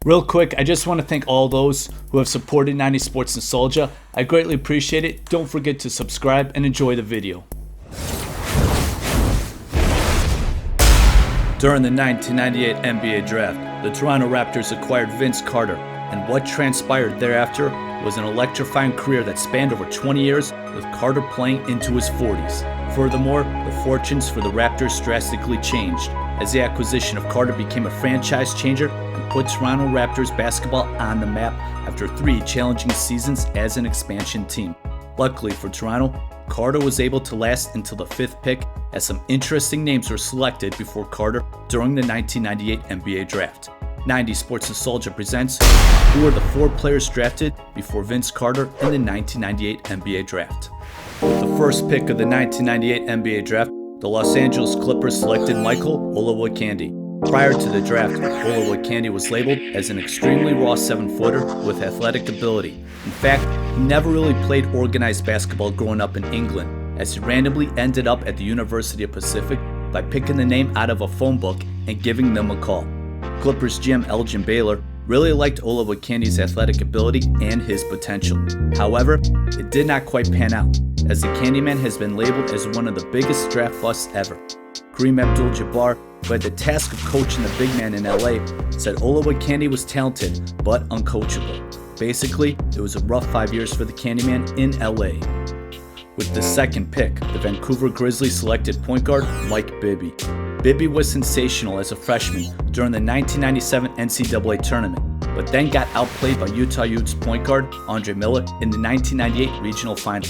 Real quick, I just want to thank all those who have supported 90 Sports Nostalgia. I greatly appreciate it. Don't forget to subscribe and enjoy the video. During the 1998 NBA Draft, the Toronto Raptors acquired Vince Carter, and what transpired thereafter was an electrifying career that spanned over 20 years, with Carter playing into his 40s. Furthermore, the fortunes for the Raptors drastically changed, as the acquisition of Carter became a franchise changer and put Toronto Raptors basketball on the map after 3 challenging seasons as an expansion team. Luckily for Toronto, Carter was able to last until the 5th pick, as some interesting names were selected before Carter during the 1998 NBA Draft. 90 Sports Nostalgia presents who are the 4 players drafted before Vince Carter in the 1998 NBA Draft. With the first pick of the 1998 NBA Draft, the Los Angeles Clippers selected Michael Olowokandi. Prior to the draft, Olowokandi was labeled as an extremely raw 7-footer with athletic ability. In fact, he never really played organized basketball growing up in England, as he randomly ended up at the University of Pacific by picking the name out of a phone book and giving them a call. Clippers GM Elgin Baylor really liked Olowokandi's athletic ability and his potential. However, it did not quite pan out, as the Candyman has been labeled as one of the biggest draft busts ever. Kareem Abdul-Jabbar, who had the task of coaching the big man in LA, said Olowokandi was talented but uncoachable. Basically, it was a rough 5 years for the Candyman in LA. With the second pick, the Vancouver Grizzlies selected point guard Mike Bibby. Bibby was sensational as a freshman during the 1997 NCAA tournament, but then got outplayed by Utah Utes point guard Andre Miller in the 1998 regional final.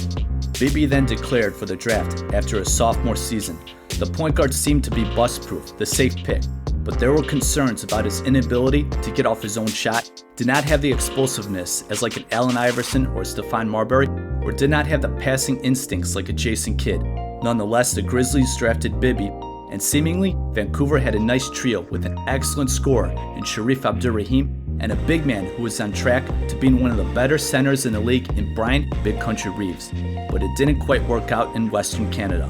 Bibby then declared for the draft after his sophomore season. The point guard seemed to be bust-proof, the safe pick, but there were concerns about his inability to get off his own shot, did not have the explosiveness as like an Allen Iverson or Stephon Marbury, or did not have the passing instincts like a Jason Kidd. Nonetheless, the Grizzlies drafted Bibby, and seemingly Vancouver had a nice trio with an excellent scorer in Shareef Abdur-Rahim and a big man who was on track to being one of the better centers in the league in Bryant Big Country Reeves. But it didn't quite work out in Western Canada.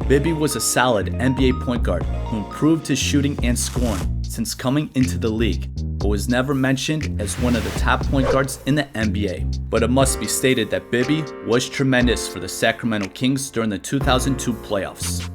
Bibby was a solid NBA point guard who improved his shooting and scoring since coming into the league, but was never mentioned as one of the top point guards in the NBA. But it must be stated that Bibby was tremendous for the Sacramento Kings during the 2002 playoffs.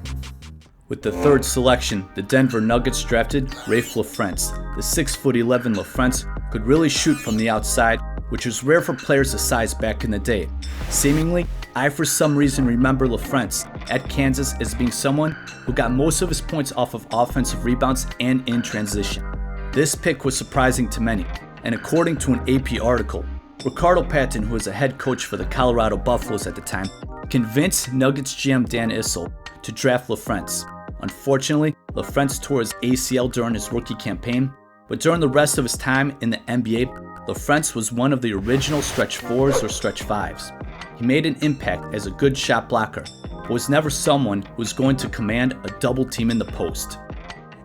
With the third selection, the Denver Nuggets drafted Raef LaFrentz. The 6'11" LaFrentz could really shoot from the outside, which was rare for players his size back in the day. Seemingly, I for some reason remember LaFrentz at Kansas as being someone who got most of his points off of offensive rebounds and in transition. This pick was surprising to many, and according to an AP article, Ricardo Patton, who was a head coach for the Colorado Buffaloes at the time, convinced Nuggets GM Dan Issel to draft LaFrentz. Unfortunately, LaFrentz tore his ACL during his rookie campaign, but during the rest of his time in the NBA, LaFrentz was one of the original stretch 4s or stretch 5s. He made an impact as a good shot blocker, but was never someone who was going to command a double team in the post.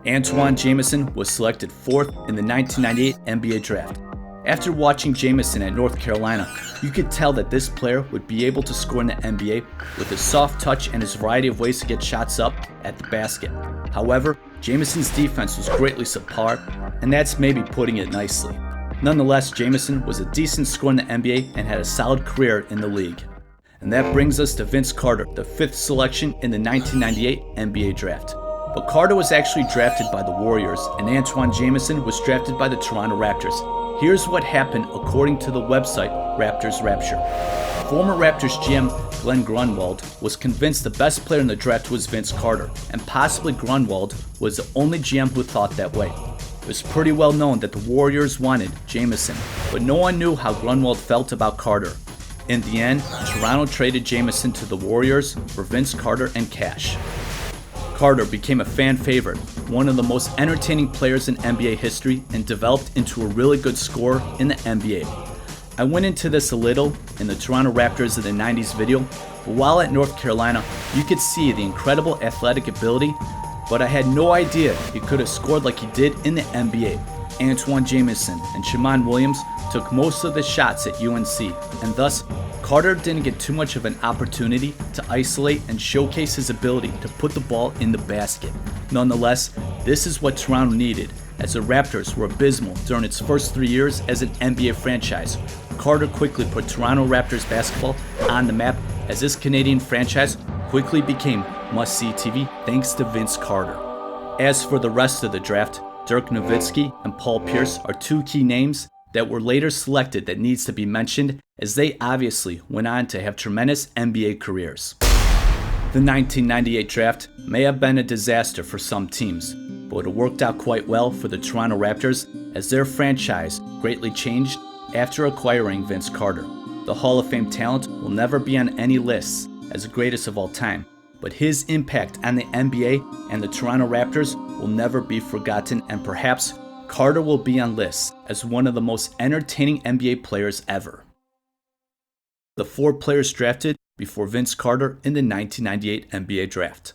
Antoine Jamison was selected 4th in the 1998 NBA Draft. After watching Jamison at North Carolina, you could tell that this player would be able to score in the NBA with his soft touch and his variety of ways to get shots up at the basket. However, Jamison's defense was greatly subpar, and that's maybe putting it nicely. Nonetheless, Jamison was a decent scorer in the NBA and had a solid career in the league. And that brings us to Vince Carter, the 5th selection in the 1998 NBA Draft. But Carter was actually drafted by the Warriors, and Antoine Jamison was drafted by the Toronto Raptors. Here's what happened according to the website Raptors Rapture. Former Raptors GM Glenn Grunwald was convinced the best player in the draft was Vince Carter, and possibly Grunwald was the only GM who thought that way. It was pretty well known that the Warriors wanted Jamison, but no one knew how Grunwald felt about Carter. In the end, Toronto traded Jamison to the Warriors for Vince Carter and cash. Carter became a fan favorite, one of the most entertaining players in NBA history, and developed into a really good scorer in the NBA. I went into this a little in the Toronto Raptors of the 90s video, but while at North Carolina, you could see the incredible athletic ability, but I had no idea he could have scored like he did in the NBA. Antoine Jamison and Shammond Williams took most of the shots at UNC, and thus Carter didn't get too much of an opportunity to isolate and showcase his ability to put the ball in the basket. Nonetheless, this is what Toronto needed. As the Raptors were abysmal during its first 3 years as an NBA franchise, Carter quickly put Toronto Raptors basketball on the map as this Canadian franchise quickly became must-see TV thanks to Vince Carter. As for the rest of the draft, Dirk Nowitzki and Paul Pierce are two key names that were later selected that needs to be mentioned, as they obviously went on to have tremendous NBA careers. The 1998 draft may have been a disaster for some teams, but it worked out quite well for the Toronto Raptors as their franchise greatly changed after acquiring Vince Carter. The Hall of Fame talent will never be on any lists as the greatest of all time, but his impact on the NBA and the Toronto Raptors will never be forgotten, and perhaps Carter will be on lists as one of the most entertaining NBA players ever. The 4 players drafted before Vince Carter in the 1998 NBA draft.